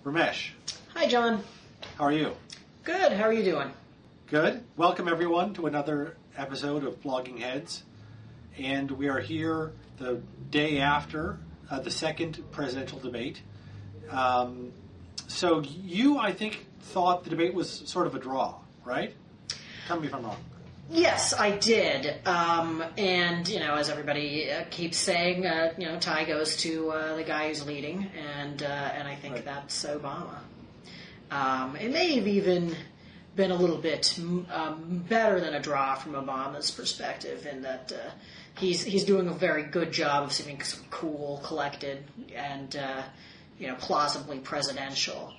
Ramesh. Hi, John. How are you? Good. How are you doing? Good. Welcome, everyone, to another episode of Blogging Heads. And we are here the day after the second presidential debate. So you, I think, thought the debate was sort of a draw, right? Tell me if I'm wrong. Yes, I did. And, as everybody keeps saying, tie goes to the guy who's leading, and I think Right. that's Obama. It may have even been a little bit better than a draw from Obama's perspective in that he's doing a very good job of seeming cool, collected, and plausibly presidential.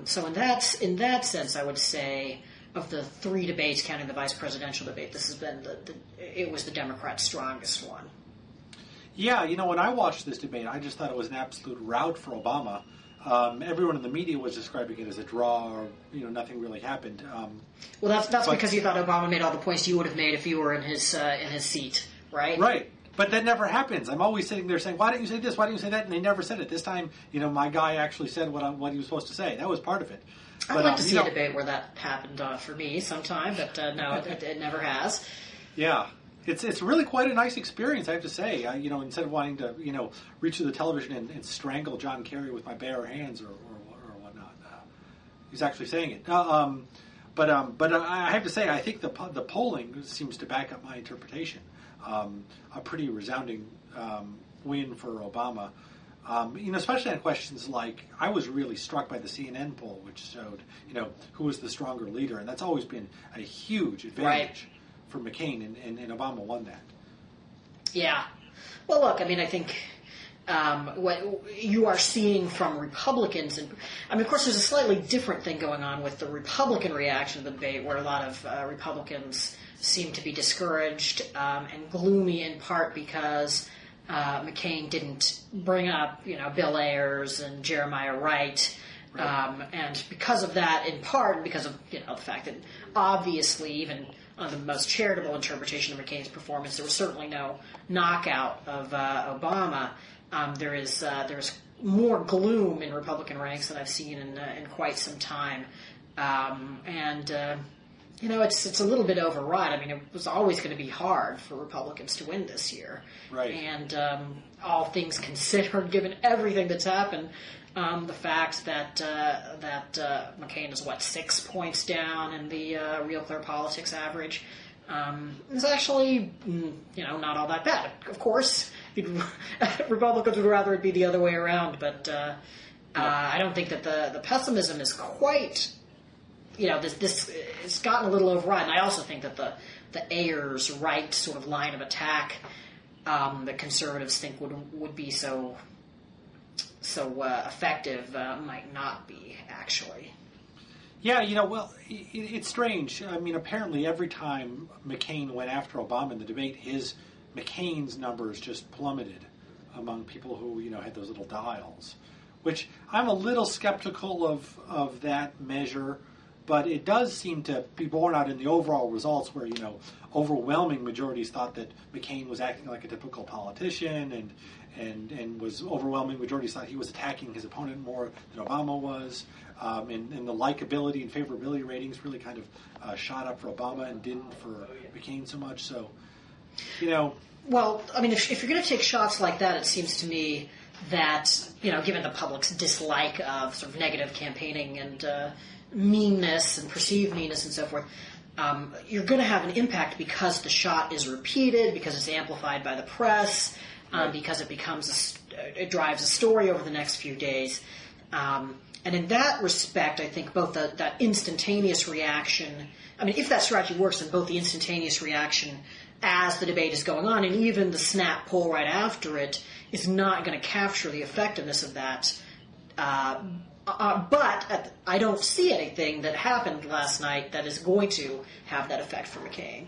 So in that sense, I would say of the three debates, counting the vice presidential debate, this has been it was the Democrats' strongest one. Yeah, when I watched this debate, I just thought it was an absolute rout for Obama. Everyone in the media was describing it as a draw, or nothing really happened. Well, that's because you thought Obama made all the points you would have made if you were in his seat, right? Right. But that never happens. I'm always sitting there saying, why didn't you say this? Why didn't you say that? And they never said it. This time, my guy actually said what he was supposed to say. That was part of it. I'd like to see a debate where that happened for me sometime, but no, it never has. Yeah. It's really quite a nice experience, I have to say. Instead of wanting to, reach through the television and strangle John Kerry with my bare hands or whatnot, he's actually saying it. But I have to say, I think the polling seems to back up my interpretation. A pretty resounding win for Obama. Especially on questions like, I was really struck by the CNN poll, which showed, who was the stronger leader, and that's always been a huge advantage for McCain, and Obama won that. Yeah. Well, look, I think what you are seeing from Republicans, and of course, there's a slightly different thing going on with the Republican reaction to the debate, where a lot of Republicans seem to be discouraged and gloomy, in part because McCain didn't bring up, Bill Ayers and Jeremiah Wright. Right. And because of that, in part, and because of the fact that obviously, even on the most charitable interpretation of McCain's performance, there was certainly no knockout of Obama. There's more gloom in Republican ranks than I've seen in quite some time, it's a little bit overwrought. It was always going to be hard for Republicans to win this year. Right. And all things considered, given everything that's happened, the fact that McCain is 6 points down in the Real Clear Politics average is actually not all that bad. Of course, Republicans would rather it be the other way around, but I don't think that the pessimism is quite. This has gotten a little overrun. I also think that the Ayers Wright sort of line of attack that conservatives think would be so effective might not be, actually. Yeah, it's strange. Apparently every time McCain went after Obama in the debate, McCain's numbers just plummeted among people who, had those little dials, which I'm a little skeptical of that measure. But it does seem to be borne out in the overall results where, overwhelming majorities thought that McCain was acting like a typical politician and was overwhelming majorities thought he was attacking his opponent more than Obama was. And the likability and favorability ratings really kind of shot up for Obama and didn't for McCain so much. So, Well, if you're going to take shots like that, it seems to me that, given the public's dislike of sort of negative campaigning and meanness and perceived meanness and so forth, you're going to have an impact because the shot is repeated, because it's amplified by the press, because it drives a story over the next few days. And in that respect, I think both that instantaneous reaction, if that strategy works, then both the instantaneous reaction as the debate is going on and even the snap poll right after it is not going to capture the effectiveness of that. But I don't see anything that happened last night that is going to have that effect for McCain.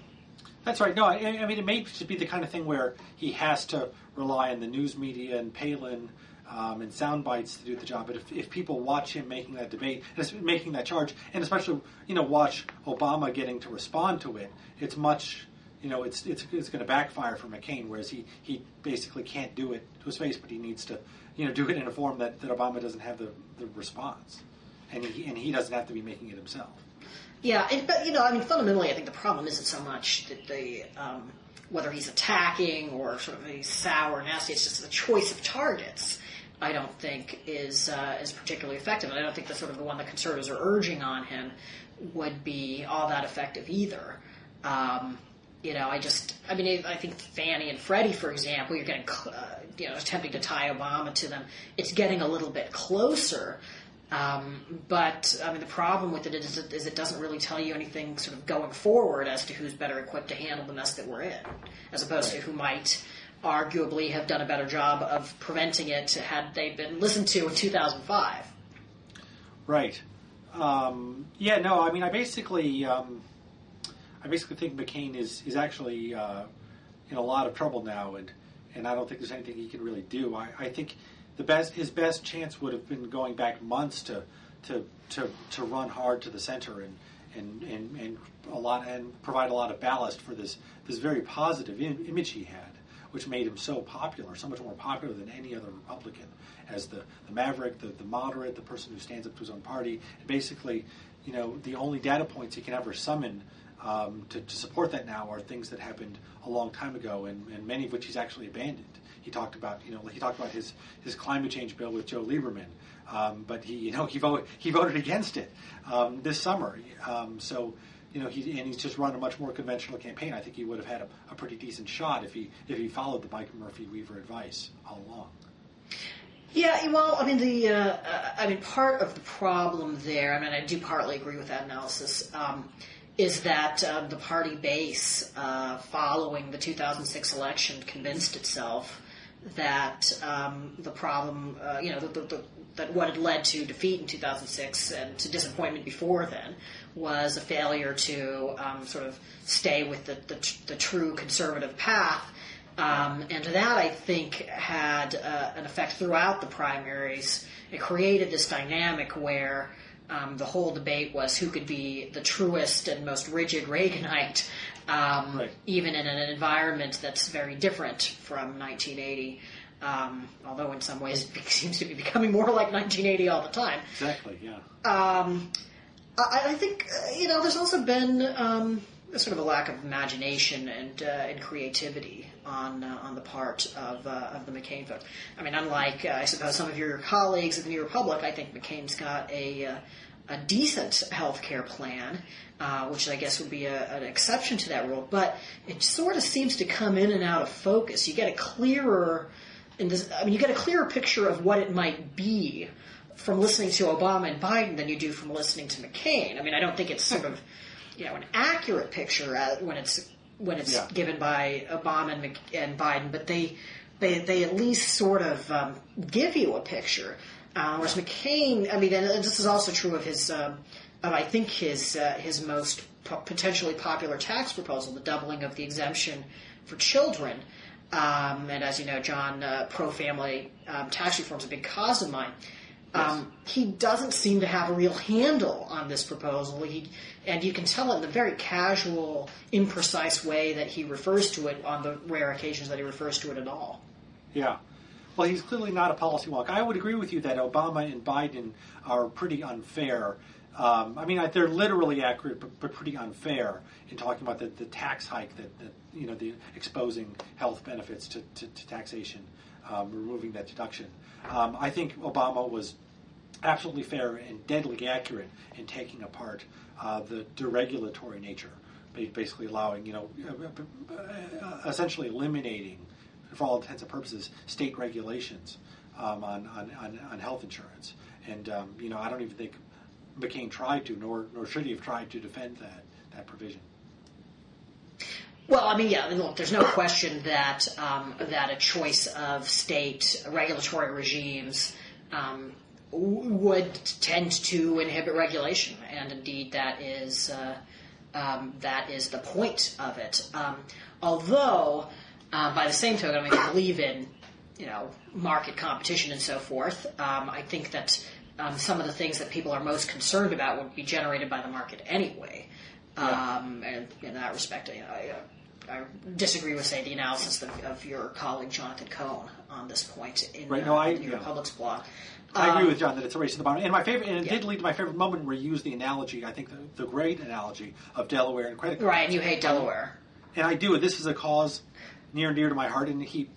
That's right. No, it may just be the kind of thing where he has to rely on the news media and Palin and sound bites to do the job. But if people watch him making that debate, making that charge, and especially watch Obama getting to respond to it, it's much it's going to backfire for McCain, whereas he basically can't do it to his face, but he needs to do it in a form that Obama doesn't have the response, and he doesn't have to be making it himself. Yeah, but fundamentally, I think the problem isn't so much that whether he's attacking or sort of he's sour or nasty. It's just the choice of targets. I don't think is particularly effective, and I don't think the sort of the one the conservatives are urging on him would be all that effective either. I think Fannie and Freddie, for example, you're getting, attempting to tie Obama to them. It's getting a little bit closer. But the problem with it is it doesn't really tell you anything sort of going forward as to who's better equipped to handle the mess that we're in, as opposed to who might arguably have done a better job of preventing it had they been listened to in 2005. Right. I basically think McCain is actually in a lot of trouble now, and I don't think there's anything he can really do. I think his best chance would have been going back months to run hard to the center and provide a lot of ballast for this very positive image he had, which made him so popular, so much more popular than any other Republican, as the maverick, the moderate, the person who stands up to his own party. And basically, the only data points he can ever summon to support that now are things that happened a long time ago, and many of which he's actually abandoned. He talked about his climate change bill with Joe Lieberman, but he voted against it this summer. He's just run a much more conventional campaign. I think he would have had a pretty decent shot if he followed the Mike Murphy Weaver advice all along. Yeah, well, part of the problem there, I do partly agree with that analysis, is that the party base following the 2006 election convinced itself that the problem, that what had led to defeat in 2006 and to disappointment before then was a failure to sort of stay with the true conservative path. And that, I think, had an effect throughout the primaries. It created this dynamic where the whole debate was who could be the truest and most rigid Reaganite, even in an environment that's very different from 1980, although in some ways it seems to be becoming more like 1980 all the time. Exactly, yeah. I think, there's also been sort of a lack of imagination and creativity on the part of the McCain vote. Unlike, I suppose, some of your colleagues at the New Republic, I think McCain's got a decent health care plan, which I guess would be an exception to that rule, but it sort of seems to come in and out of focus. You get a clearer picture of what it might be from listening to Obama and Biden than you do from listening to McCain. I don't think it's sort of an accurate picture when it's given by Obama and Biden, but they at least sort of give you a picture. Whereas McCain, and this is also true of his, I think his most potentially popular tax proposal, the doubling of the exemption for children. And as you know, John, pro-family tax reform is a big cause of mine. Yes. He doesn't seem to have a real handle on this proposal. And you can tell it in the very casual, imprecise way that he refers to it on the rare occasions that he refers to it at all. Yeah. Well, he's clearly not a policy wonk. I would agree with you that Obama and Biden are pretty unfair. They're literally accurate, but pretty unfair in talking about the tax hike that the exposing health benefits to taxation, removing that deduction. I think Obama was absolutely fair and deadly accurate in taking apart the deregulatory nature, basically allowing, essentially eliminating, for all intents and purposes, state regulations on health insurance. And, I don't even think McCain tried to, nor should he have tried to defend that provision. Well, look, there's no question that a choice of state regulatory regimes would tend to inhibit regulation, and indeed that is the point of it. Although, by the same token, I believe in market competition and so forth. I think that some of the things that people are most concerned about would be generated by the market anyway. Yeah. And in that respect, I disagree with, say, the analysis of your colleague Jonathan Cohn on this point in New Republic's blog. I agree with John that it's a race to the bottom. And it did lead to my favorite moment where you used the analogy, I think the great analogy of Delaware and credit cards. Right, and you hate Delaware. And I do. This is a cause near and dear to my heart. And he,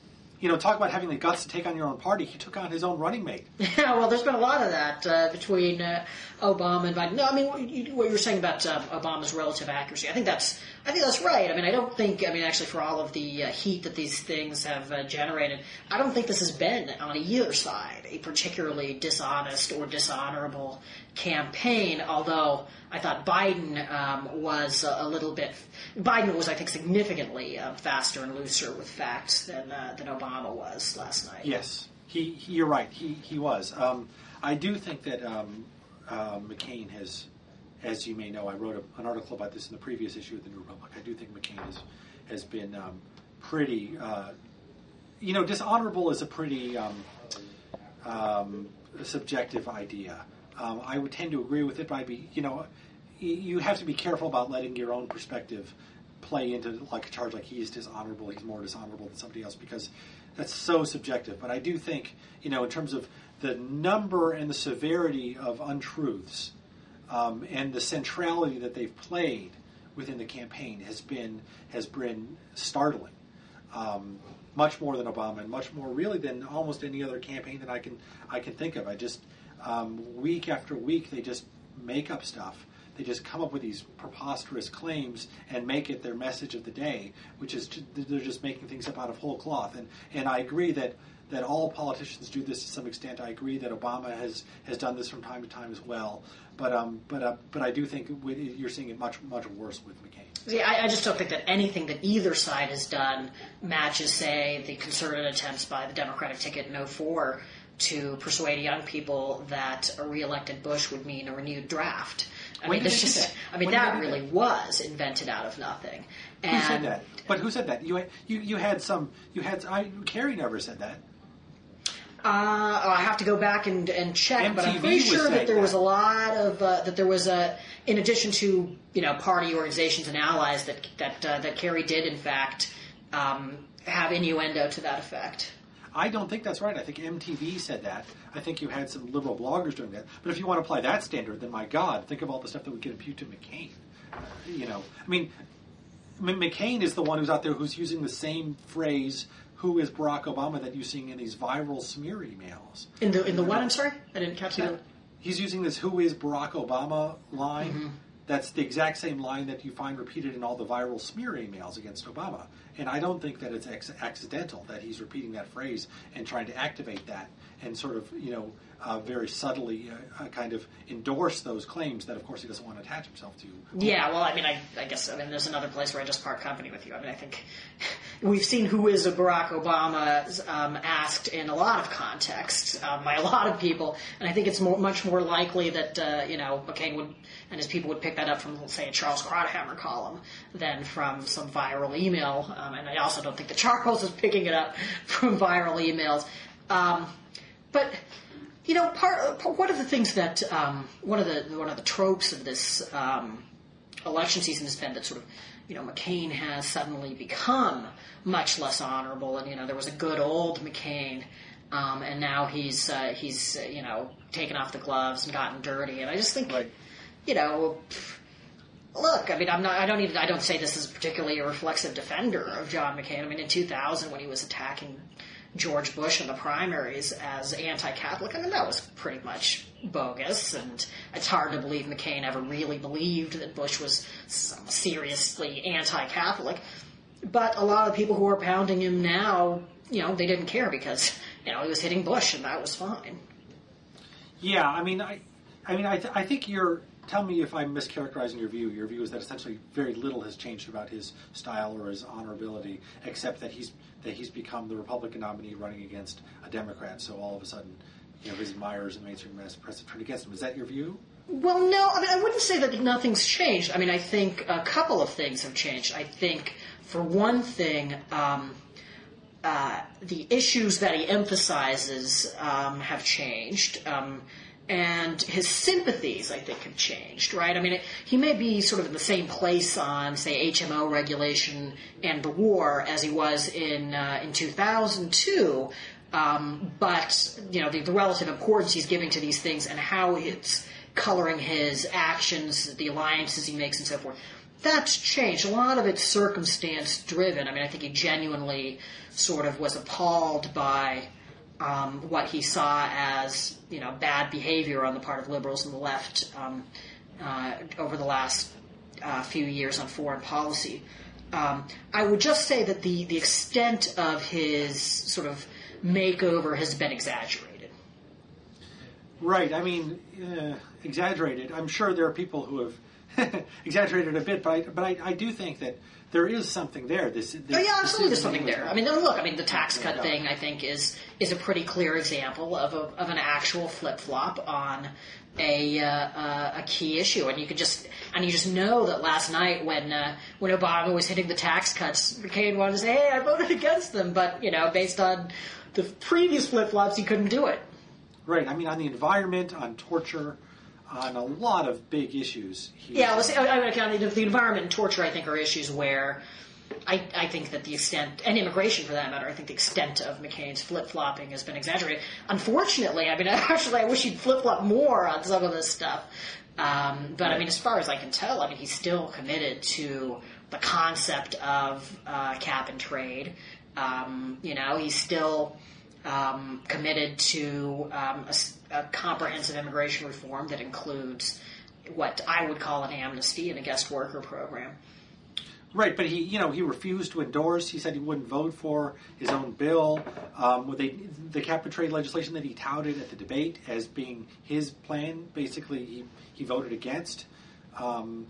talk about having the guts to take on your own party. He took on his own running mate. Yeah, well, there's been a lot of that between Obama and Biden. No, I mean, what you were saying about Obama's relative accuracy, I think that's right. I mean, I don't think, actually for all of the heat that these things have generated, I don't think this has been, on either side, a particularly dishonest or dishonorable campaign, although I thought Biden was Biden was, I think, significantly faster and looser with facts than Obama was last night. Yes, you're right. He was. I do think that McCain has, as you may know, I wrote an article about this in the previous issue of the New Republic. I do think McCain has been pretty, dishonorable is a pretty subjective idea. I would tend to agree with it, but you have to be careful about letting your own perspective play into like a charge like he's dishonorable, he's more dishonorable than somebody else, because that's so subjective. But I do think, in terms of the number and the severity of untruths and the centrality that they've played within the campaign has been startling. Much more than Obama, and much more really than almost any other campaign that I can think of. I just week after week they just make up stuff. They just come up with these preposterous claims and make it their message of the day, which is they're just making things up out of whole cloth. And I agree that all politicians do this to some extent. I agree that Obama has done this from time to time as well. But I do think you're seeing it much worse with McCain. See, I just don't think that anything that either side has done matches, say, the concerted attempts by the Democratic ticket in 2004 to persuade young people that a re-elected Bush would mean a renewed draft. That really was invented out of nothing. Who said that? But who said that? Kerry never said that. I have to go back and check, MTV but I'm pretty sure that there was a lot of in addition to party organizations and allies that Kerry did in fact have innuendo to that effect. I don't think that's right. I think MTV said that. I think you had some liberal bloggers doing that. But if you want to apply that standard, then my God, think of all the stuff that we could impute to McCain. McCain is the one who's out there who's using the same phrase, "Who is Barack Obama?" that you're seeing in these viral smear emails. In the what? I'm sorry, I didn't catch that. He's using this "Who is Barack Obama?" line. Mm-hmm. That's the exact same line that you find repeated in all the viral smear emails against Obama. And I don't think that it's accidental that he's repeating that phrase and trying to activate that and sort of, very subtly kind of endorse those claims that, of course, he doesn't want to attach himself to. Yeah, well, I guess there's another place where I just part company with you. I think we've seen "Who is a Barack Obama" asked in a lot of contexts by a lot of people, and I think it's much more likely that, McCain would and his people would pick that up from, let's say, a Charles Krauthammer column than from some viral email. And I also don't think that Charles is picking it up from viral emails. But one of the things that one of the tropes of this election season has been that sort of McCain has suddenly become much less honorable, and there was a good old McCain. And now he's taken off the gloves and gotten dirty, and I just think, right. Look, I don't say this is particularly a reflexive defender of John McCain. In 2000 when he was attacking George Bush in the primaries as anti-Catholic, that was pretty much bogus, and it's hard to believe McCain ever really believed that Bush was seriously anti-Catholic. But a lot of people who are pounding him now, they didn't care because, he was hitting Bush, and that was fine. Yeah, I think you're... Tell me if I'm mischaracterizing your view. Your view is that essentially very little has changed about his style or his honorability, except that he's become the Republican nominee running against a Democrat. So all of a sudden, his admirers and mainstream press have turned against him. Is that your view? Well, no. I wouldn't say that nothing's changed. I think a couple of things have changed. I think, for one thing, the issues that he emphasizes have changed. and his sympathies, I think, have changed, right? I mean, he may be sort of in the same place on, say, HMO regulation and the war as he was in 2002, but, you know, the relative importance he's giving to these things and how it's coloring his actions, the alliances he makes and so forth, that's changed. A lot of it's circumstance-driven. I mean, I think he genuinely sort of was appalled by what he saw as, you know, bad behavior on the part of liberals and the left over the last few years on foreign policy. I would just say that the extent of his sort of makeover has been exaggerated. Right. I mean, exaggerated. I'm sure there are people who have exaggerated a bit, but I do think that there is something there. Absolutely, there's something there. I mean, look, the tax cut thing, I think, is a pretty clear example of an actual flip flop on a key issue, and you just know that last night when Obama was hitting the tax cuts, McCain wanted to say, "Hey, I voted against them," but based on the previous flip flops, he couldn't do it. Right. I mean, on the environment, on torture, on a lot of big issues. The environment and torture, I think, are issues where I think that the extent, and immigration for that matter, I think the extent of McCain's flip-flopping has been exaggerated. Unfortunately, I wish he'd flip-flop more on some of this stuff. But, as far as I can tell, he's still committed to the concept of cap and trade. He's still committed to a comprehensive immigration reform that includes what I would call an amnesty and a guest worker program. Right, but he refused to endorse. He said he wouldn't vote for his own bill. The cap and trade legislation that he touted at the debate as being his plan, basically he voted against. On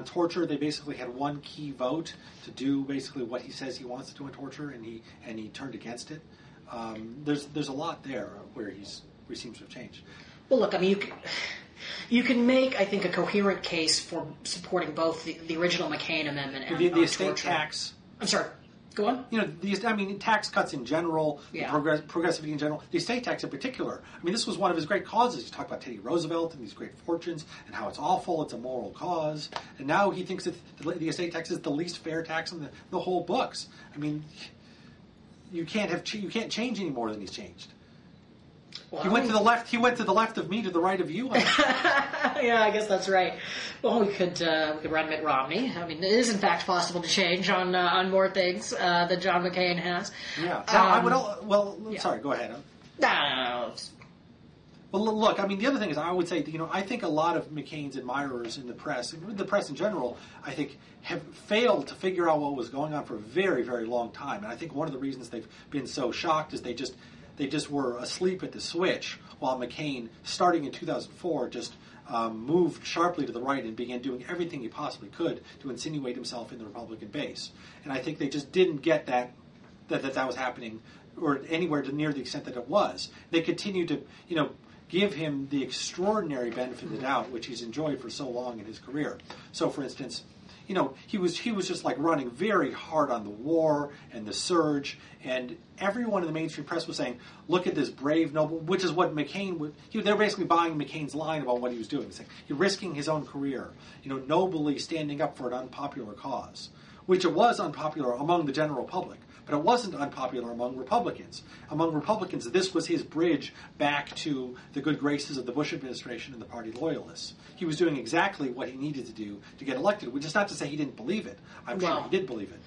torture, they basically had one key vote to do basically what he says he wants to do on torture, and he turned against it. There's a lot there where he seems to have changed. Well, look, you can make, I think, a coherent case for supporting both the original McCain amendment and the estate torture. Tax. I'm sorry. Go on. Tax cuts in general, yeah. Progressivity in general, the estate tax in particular. this was one of his great causes. He talked about Teddy Roosevelt and these great fortunes and how it's awful, it's a moral cause. And now he thinks that the estate tax is the least fair tax in the whole books. You can't change any more than he's changed. Well, he went to the left. He went to the left of me, to the right of you. Yeah, I guess that's right. Well, we could run Mitt Romney. It is in fact possible to change on more things than John McCain has. Yeah. Now, sorry. Go ahead. No. Well, look. The other thing is, I would say, I think a lot of McCain's admirers in the press in general, I think, have failed to figure out what was going on for a very, very long time. And I think one of the reasons they've been so shocked is they just were asleep at the switch while McCain, starting in 2004, just moved sharply to the right and began doing everything he possibly could to insinuate himself in the Republican base. And I think they just didn't get that was happening, or anywhere near the extent that it was. They continued to, give him the extraordinary benefit of the doubt, which he's enjoyed for so long in his career. So, for instance, he was just like running very hard on the war and the surge, and everyone in the mainstream press was saying, "Look at this brave, noble," which is what McCain would. They were basically buying McCain's line about what he was doing, saying he's risking his own career, nobly standing up for an unpopular cause, which it was unpopular among the general public. But it wasn't unpopular among Republicans. Among Republicans, this was his bridge back to the good graces of the Bush administration and the party loyalists. He was doing exactly what he needed to do to get elected, which is not to say he didn't believe it. I'm sure he did believe it.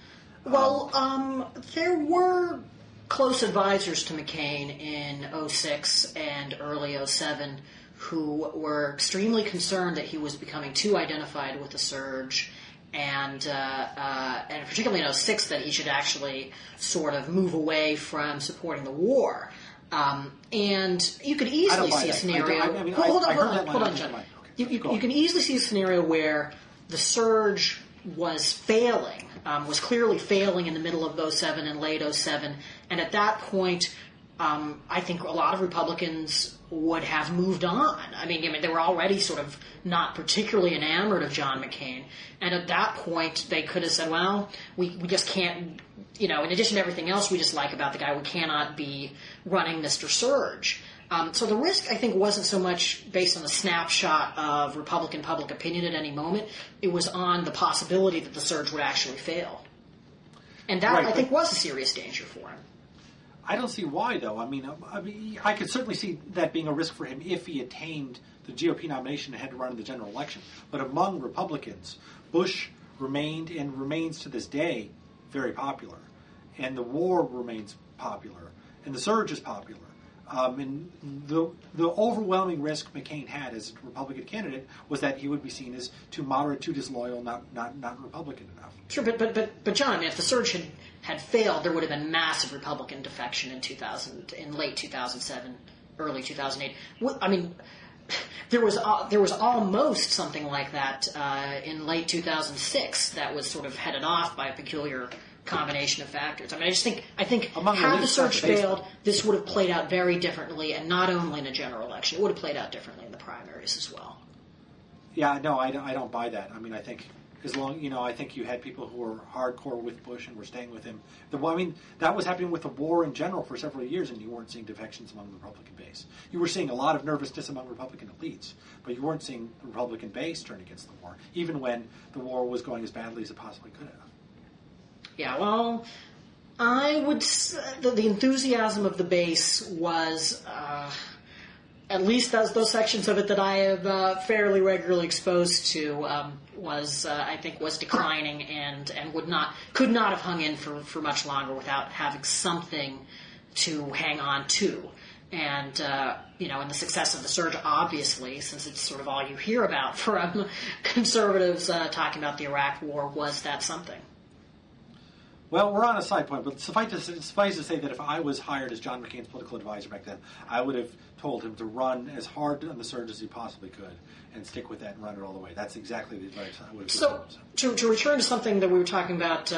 There were close advisors to McCain in 2006 and early 2007 who were extremely concerned that he was becoming too identified with the surge, and particularly in 2006 that he should actually sort of move away from supporting the war. And you could easily see a scenario. Hold on, John. You can easily see a scenario where the surge was failing, was clearly failing in the middle of 2007 and late 2007, and at that point, I think a lot of Republicans would have moved on. They were already sort of not particularly enamored of John McCain, and at that point, they could have said, well, we just can't, in addition to everything else we dislike about the guy, we cannot be running Mr. Surge. So the risk, I think, wasn't so much based on a snapshot of Republican public opinion at any moment. It was on the possibility that the surge would actually fail. And that, right, I think, was a serious danger for him. I don't see why, though. I mean, I could certainly see that being a risk for him if he attained the GOP nomination and had to run in the general election. But among Republicans, Bush remained and remains to this day very popular. And the war remains popular. And the surge is popular. And the overwhelming risk McCain had as a Republican candidate was that he would be seen as too moderate, too disloyal, not Republican enough. Sure, but John, I mean, if the surge had failed, there would have been massive Republican defection in late 2007, early 2008. I mean, there was almost something like that in late 2006 that was sort of headed off by a peculiar combination of factors. I mean, I think had the surge failed, this would have played out very differently, and not only in a general election, it would have played out differently in the primaries as well. Yeah, no, I don't buy that. I mean, I think I think you had people who were hardcore with Bush and were staying with him. That was happening with the war in general for several years, and you weren't seeing defections among the Republican base. You were seeing a lot of nervousness among Republican elites, but you weren't seeing the Republican base turn against the war, even when the war was going as badly as it possibly could have. Yeah, well, I would the enthusiasm of the base was, at least those sections of it that I have fairly regularly exposed to, I think was declining and could not have hung in for much longer without having something to hang on to. And, and the success of the surge, obviously, since it's sort of all you hear about from conservatives talking about the Iraq War, was that something. Well, we're on a side point, but suffice to say that if I was hired as John McCain's political advisor back then, I would have told him to run as hard on the surge as he possibly could and stick with that and run it all the way. That's exactly the advice I would have given. To return to something that we were talking about,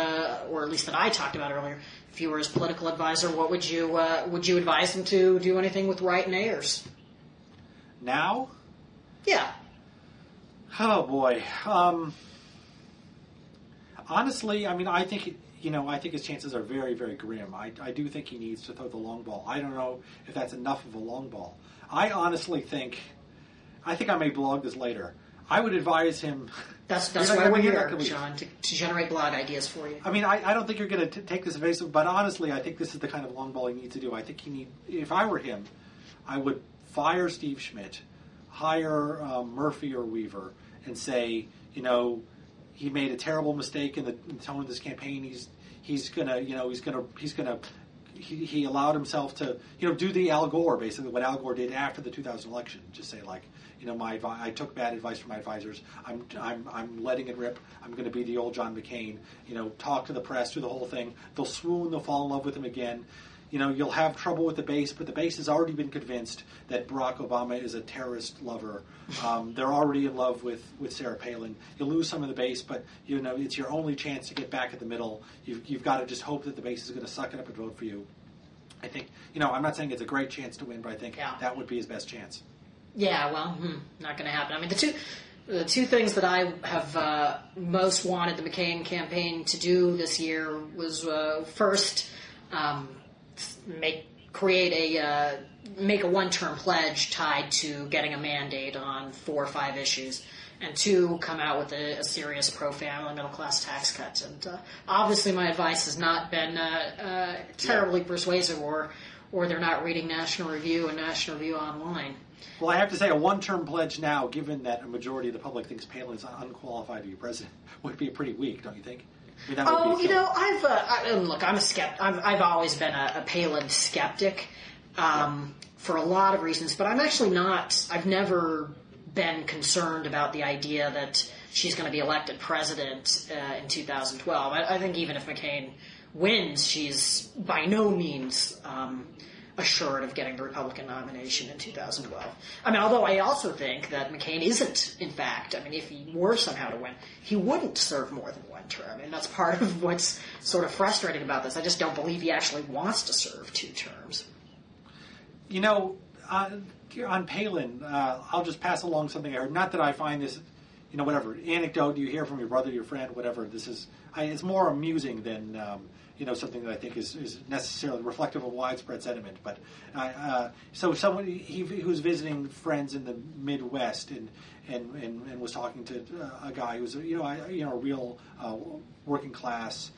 or at least that I talked about earlier, if you were his political advisor, what would you advise him to do anything with Wright and Ayers? Now? Yeah. Oh, boy. Honestly, I mean, I think his chances are very, very grim. I do think he needs to throw the long ball. I don't know if that's enough of a long ball. I honestly think I may blog this later. I would advise him... That's why we're here, John, to generate blog ideas for you. I mean, I don't think you're going to take this evasive, but honestly, I think this is the kind of long ball he needs to do. I think if I were him, I would fire Steve Schmidt, hire Murphy or Weaver, and say, he made a terrible mistake in the tone of this campaign. He allowed himself to, do the Al Gore, basically what Al Gore did after the 2000 election. Just say I took bad advice from my advisors. I'm letting it rip. I'm going to be the old John McCain. Talk to the press, do the whole thing. They'll swoon. They'll fall in love with him again. You'll have trouble with the base, but the base has already been convinced that Barack Obama is a terrorist lover. They're already in love with Sarah Palin. You'll lose some of the base, but it's your only chance to get back at the middle. You've got to just hope that the base is going to suck it up and vote for you. I think, I'm not saying it's a great chance to win, but I think that would be his best chance. Yeah, well, not going to happen. I mean, the two things that I have most wanted the McCain campaign to do this year was first. Make a one-term pledge tied to getting a mandate on 4 or 5 issues, and 2, come out with a serious pro-family middle-class tax cut. And obviously, my advice has not been terribly persuasive, or they're not reading National Review and National Review Online. Well, I have to say, a one-term pledge now, given that a majority of the public thinks Palin is unqualified to be president, would be pretty weak, don't you think? I've always been a Palin skeptic for a lot of reasons, but I'm actually not. I've never been concerned about the idea that she's going to be elected president in 2012. I think even if McCain wins, she's by no means assured of getting the Republican nomination in 2012. I mean, although I also think that McCain isn't, in fact, if he were somehow to win, he wouldn't serve more than one term. And that's part of what's sort of frustrating about this. I just don't believe he actually wants to serve 2 terms. On Palin, I'll just pass along something I heard. Not that I find this, whatever anecdote you hear from your brother, your friend, whatever. It's more amusing than something that I think is necessarily reflective of widespread sentiment. But so someone he was visiting friends in the Midwest and was talking to a guy who's a real working class.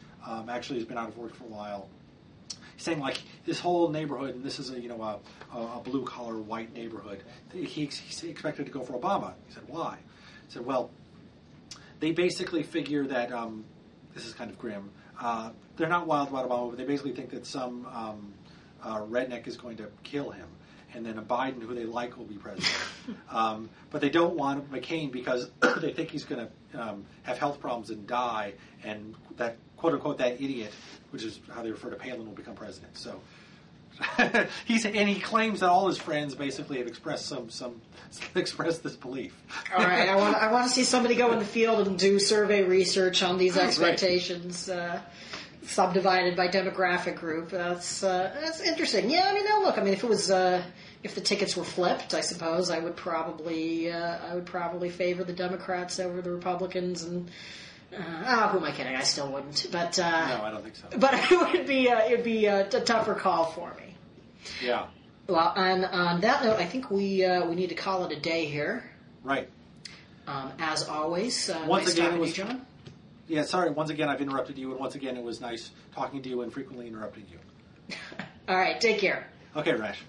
Actually, has been out of work for a while. Saying like this whole neighborhood, and this is a blue collar white neighborhood. He expected to go for Obama. He said, why? He said, well, they basically figure that this is kind of grim. They're not wild about Obama, but they basically think that some redneck is going to kill him, and then a Biden who they like will be president. But they don't want McCain because they think he's going to have health problems and die, and that quote unquote that idiot, which is how they refer to Palin, will become president. So he claims that all his friends basically have expressed expressed this belief. All right, I want to see somebody go in the field and do survey research on these expectations, subdivided by demographic group. That's interesting. Yeah, look, if it was if the tickets were flipped, I suppose I would probably favor the Democrats over the Republicans and. Who am I kidding? I still wouldn't. But no, I don't think so. But it would be a tougher call for me. Yeah. Well, and on that note, I think we need to call it a day here. Right. As always, once nice again, it was John. Yeah, sorry. Once again, I've interrupted you, and once again, it was nice talking to you and frequently interrupting you. All right. Take care. Okay, Rash.